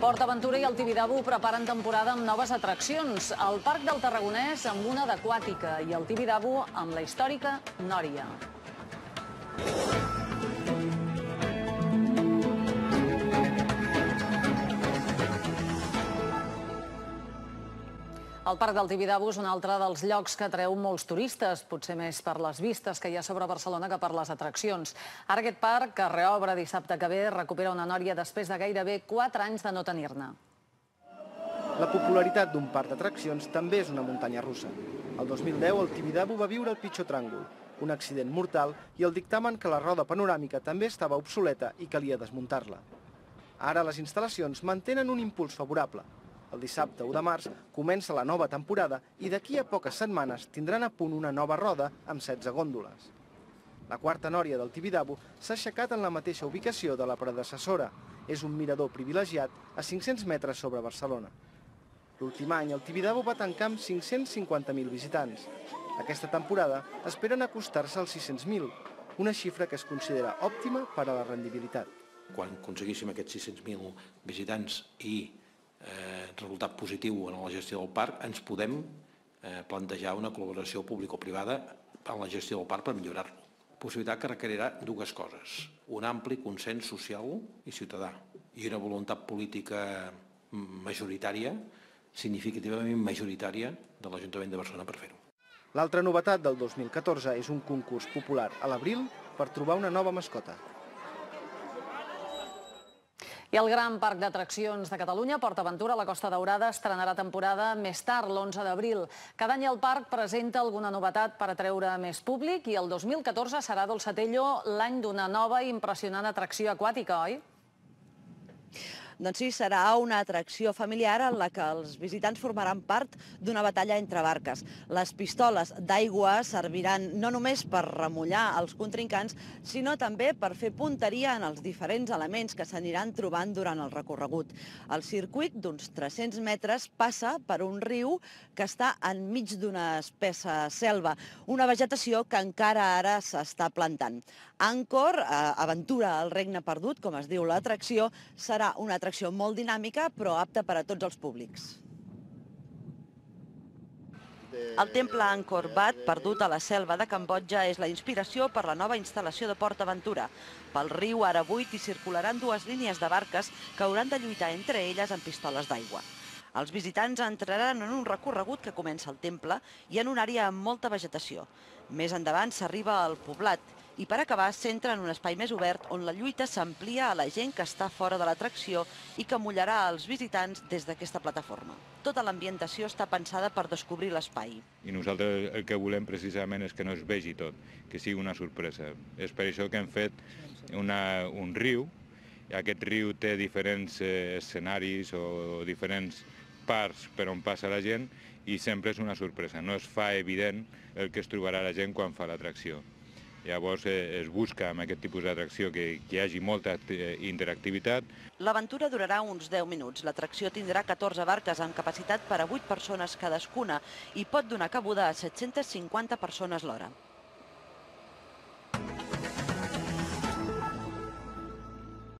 PortAventura i el Tibidabo preparen temporada amb noves atraccions. El Parc del Tarragonès amb una d'aquàtica i el Tibidabo amb la històrica Nòria. El Parc del Tibidabo és un altre dels llocs que atreu molts turistes, potser més per les vistes que hi ha sobre Barcelona que per les atraccions. Ara aquest parc, que reobre dissabte que ve, recupera una Nòria després de gairebé 4 anys de no tenir-ne. La popularitat d'un parc d'atraccions també és una muntanya russa. El 2010 el Tibidabo va viure el pitjor tràngol, un accident mortal i el dictamen que la roda panoràmica també estava obsoleta i calia desmuntar-la. Ara les instal·lacions mantenen un impuls favorable. El dissabte 1 de març comença la nova temporada i d'aquí a poques setmanes tindran a punt una nova roda amb 16 gòndoles. La quarta Nòria del Tibidabo s'ha aixecat en la mateixa ubicació de la predecessora. És un mirador privilegiat a 500 metres sobre Barcelona. L'últim any el Tibidabo va tancar amb 550.000 visitants. Aquesta temporada esperen acostar-se als 600.000, una xifra que es considera òptima per a la rendibilitat. Quan aconseguíssim aquests 600.000 visitants i resultat positiu en la gestió del parc, ens podem plantejar una col·laboració público-privada en la gestió del parc per millorar-lo. Possibilitat que requerirà dues coses: un ampli consens social i ciutadà i una voluntat política majoritària, significativament majoritària, de l'Ajuntament de Barcelona per fer-ho. L'altra novetat del 2014 és un concurs popular a l'abril per trobar una nova mascota. I el Gran Parc d'Atraccions de Catalunya, PortAventura, a la Costa Daurada, estrenarà temporada més tard, l'11 d'abril. Cada any el parc presenta alguna novetat per atreure més públic i el 2014 serà Dolçatello l'any d'una nova i impressionant atracció aquàtica, oi? Doncs sí, serà una atracció familiar en la que els visitants formaran part d'una batalla entre barques. Les pistoles d'aigua serviran no només per remullar els contrincants, sinó també per fer punteria en els diferents elements que s'aniran trobant durant el recorregut. El circuit d'uns 300 metres passa per un riu que està enmig d'una espessa selva, una vegetació que encara ara s'està plantant. Angkor, Aventura al Regne Perdut, com es diu l'atracció, serà una atracció molt dinàmica, però apta per a tots els públics. El temple Angkor Wat, perdut a la selva de Cambodja, és la inspiració per la nova instal·lació de PortAventura. Pel riu, ara buit, hi circularan 2 línies de barques que hauran de lluitar entre elles amb pistoles d'aigua. Els visitants entraran en un recorregut que comença al temple i en una àrea amb molta vegetació. Més endavant s'arriba al poblat i per acabar s'entra en un espai més obert on la lluita s'amplia a la gent que està fora de l'atracció i que mullarà els visitants des d'aquesta plataforma. Tota l'ambientació està pensada per descobrir l'espai. I nosaltres el que volem precisament és que no es vegi tot, que sigui una sorpresa. És per això que hem fet un riu. Aquest riu té diferents escenaris o diferents parts per on passa la gent i sempre és una sorpresa. No es fa evident el que es trobarà la gent quan fa l'atracció. Llavors es busca amb aquest tipus d'atracció que hi hagi molta interactivitat. L'aventura durarà uns 10 minuts. L'atracció tindrà 14 barques amb capacitat per a 8 persones cadascuna i pot donar cabuda a 750 persones l'hora.